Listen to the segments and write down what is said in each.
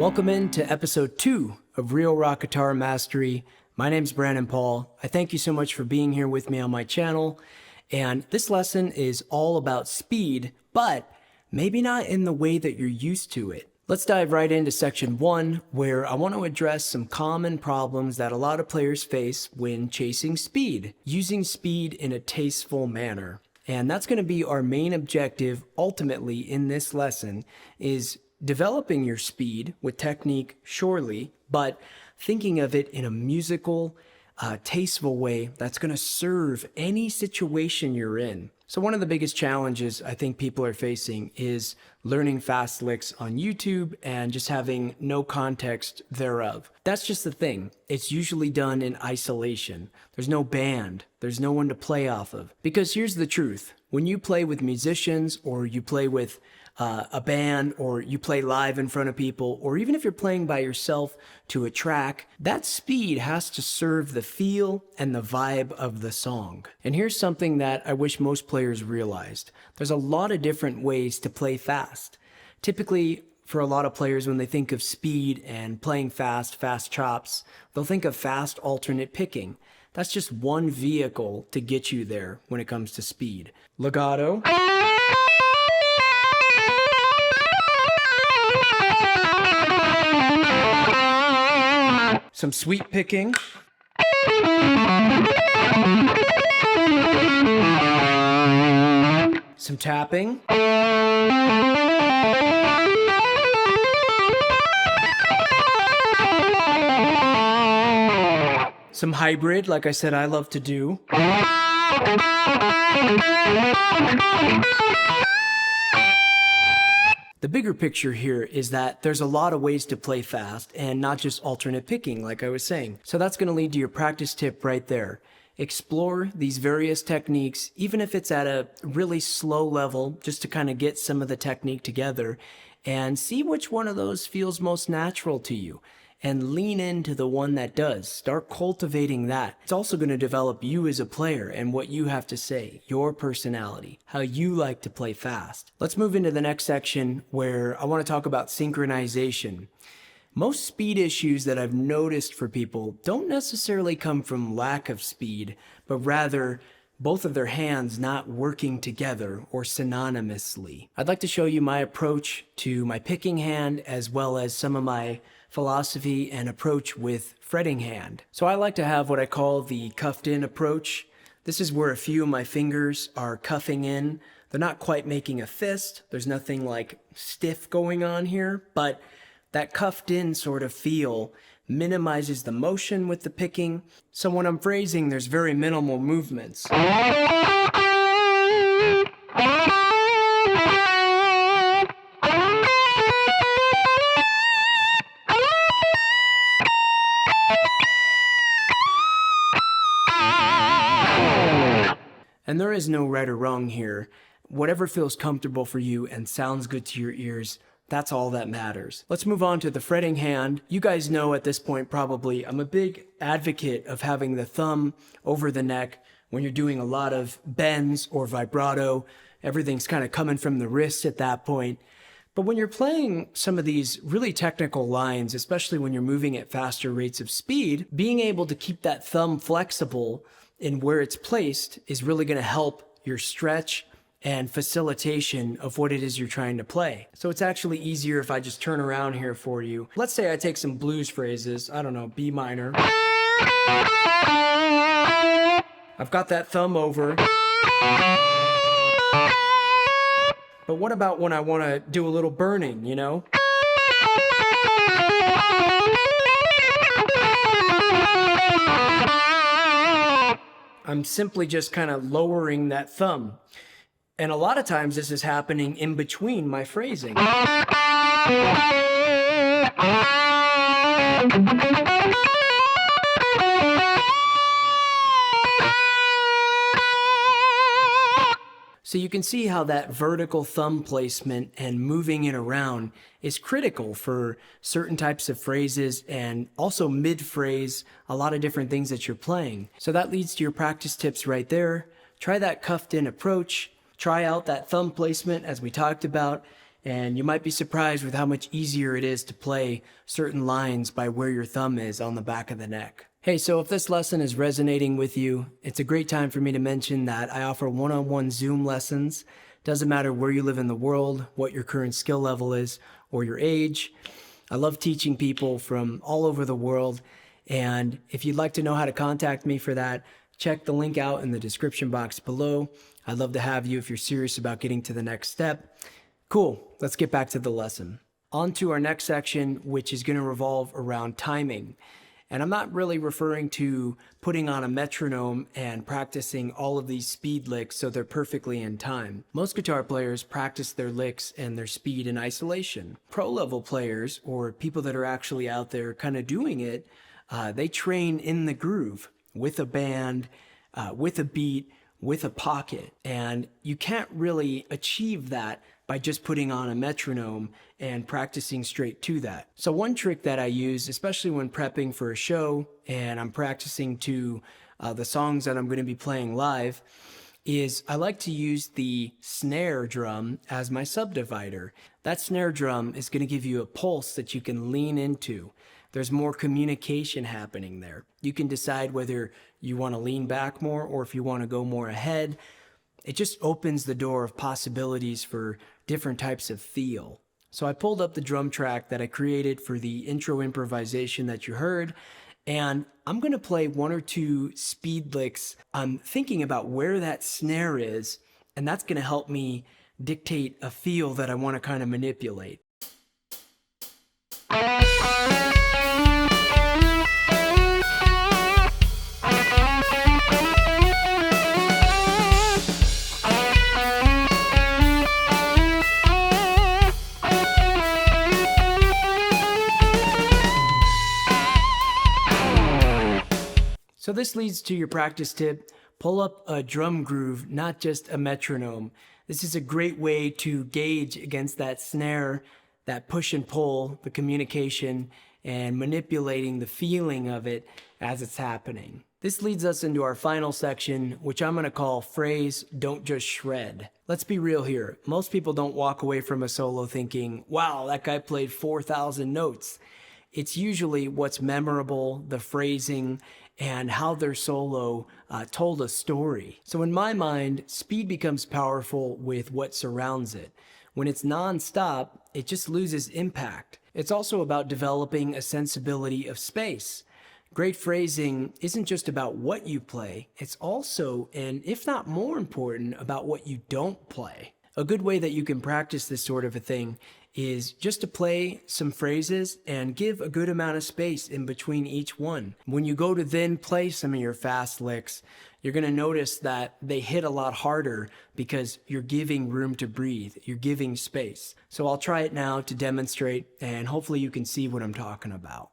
Welcome into episode 2 of Real Rock Guitar Mastery. My name's Brandon Paul. I thank you so much for being here with me on my channel. And this lesson is all about speed, but maybe not in the way that you're used to it. Let's dive right into section 1, where I want to address some common problems that a lot of players face when chasing speed, using speed in a tasteful manner. And that's going to be our main objective ultimately in this lesson, is developing your speed with technique, surely, but thinking of it in a musical, tasteful way that's going to serve any situation you're in. So one of the biggest challenges I think people are facing is learning fast licks on YouTube and just having no context thereof. That's just the thing. It's usually done in isolation. There's no band. There's no one to play off of. Because here's the truth. When you play with musicians, or you play with a band, or you play live in front of people, or even if you're playing by yourself to a track, that speed has to serve the feel and the vibe of the song. And here's something that I wish most players realized. There's a lot of different ways to play fast. Typically, for a lot of players, when they think of speed and playing fast chops, they'll think of fast alternate picking. That's just one vehicle to get you there when it comes to speed. Legato. Some sweep picking. Some tapping. Some hybrid, like I said, I love to do. The bigger picture here is that there's a lot of ways to play fast and not just alternate picking, like I was saying. So that's going to lead to your practice tip right there. Explore these various techniques, even if it's at a really slow level, just to kind of get some of the technique together and see which one of those feels most natural to you. And lean into the one that does. Start cultivating that. It's also going to develop you as a player and what you have to say, your personality, how you like to play fast. Let's move into the next section where I want to talk about synchronization. Most speed issues that I've noticed for people don't necessarily come from lack of speed, but rather both of their hands not working together or synonymously. I'd like to show you my approach to my picking hand as well as some of my philosophy and approach with fretting hand. So I like to have what I call the cuffed in approach. This is where a few of my fingers are cuffing in. They're not quite making a fist. There's nothing like stiff going on here, but that cuffed in sort of feel minimizes the motion with the picking. So when I'm phrasing, there's very minimal movements. And there is no right or wrong here. Whatever feels comfortable for you and sounds good to your ears, that's all that matters. Let's move on to the fretting hand. You guys know at this point probably I'm a big advocate of having the thumb over the neck when you're doing a lot of bends or vibrato. Everything's kind of coming from the wrists at that point. But when you're playing some of these really technical lines, especially when you're moving at faster rates of speed, being able to keep that thumb flexible in where it's placed is really going to help your stretch and facilitation of what it is you're trying to play. So it's actually easier if I just turn around here for you. Let's say I take some blues phrases, I don't know, B minor. I've got that thumb over. But what about when I want to do a little burning, you know? I'm simply just kind of lowering that thumb. And a lot of times this is happening in between my phrasing. So you can see how that vertical thumb placement and moving it around is critical for certain types of phrases and also mid-phrase, a lot of different things that you're playing. So that leads to your practice tips right there. Try that cuffed in approach, try out that thumb placement as we talked about, and you might be surprised with how much easier it is to play certain lines by where your thumb is on the back of the neck. Hey, so if this lesson is resonating with you, it's a great time for me to mention that I offer one-on-one Zoom lessons. Doesn't matter where you live in the world, what your current skill level is, or your age. I love teaching people from all over the world, and if you'd like to know how to contact me for that, check the link out in the description box below. I'd love to have you if you're serious about getting to the next step. Cool, let's get back to the lesson. On to our next section, which is going to revolve around timing. And I'm not really referring to putting on a metronome and practicing all of these speed licks so they're perfectly in time. Most guitar players practice their licks and their speed in isolation. Pro level players, or people that are actually out there kind of doing it, they train in the groove with a band, with a beat, with a pocket. And you can't really achieve that by just putting on a metronome and practicing straight to that. So one trick that I use, especially when prepping for a show and I'm practicing to the songs that I'm going to be playing live, is I like to use the snare drum as my subdivider. That snare drum is going to give you a pulse that you can lean into. There's more communication happening there. You can decide whether you want to lean back more or if you want to go more ahead. It just opens the door of possibilities for different types of feel. So I pulled up the drum track that I created for the intro improvisation that you heard, and I'm going to play one or two speed licks. I'm thinking about where that snare is, and that's going to help me dictate a feel that I want to kind of manipulate. So this leads to your practice tip. Pull up a drum groove, not just a metronome. This is a great way to gauge against that snare, that push and pull, the communication, and manipulating the feeling of it as it's happening. This leads us into our final section, which I'm going to call phrase, don't just shred. Let's be real here. Most people don't walk away from a solo thinking, wow, that guy played 4,000 notes. It's usually what's memorable, the phrasing, and how their solo told a story. So in my mind, speed becomes powerful with what surrounds it. When it's non-stop, it just loses impact. It's also about developing a sensibility of space. Great phrasing isn't just about what you play, it's also, and if not more important, about what you don't play. A good way that you can practice this sort of a thing is just to play some phrases and give a good amount of space in between each one. When you go to then play some of your fast licks, you're going to notice that they hit a lot harder because you're giving room to breathe, you're giving space. So I'll try it now to demonstrate, and hopefully you can see what I'm talking about.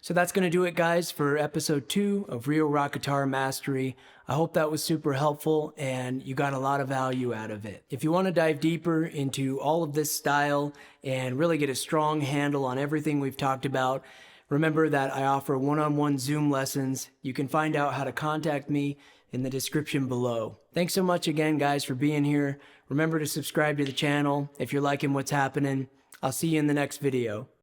So that's going to do it, guys, for episode 2 of Real Rock Guitar Mastery. I hope that was super helpful and you got a lot of value out of it. If you want to dive deeper into all of this style and really get a strong handle on everything we've talked about, remember that I offer one-on-one Zoom lessons. You can find out how to contact me in the description below. Thanks so much again, guys, for being here. Remember to subscribe to the channel if you're liking what's happening. I'll see you in the next video.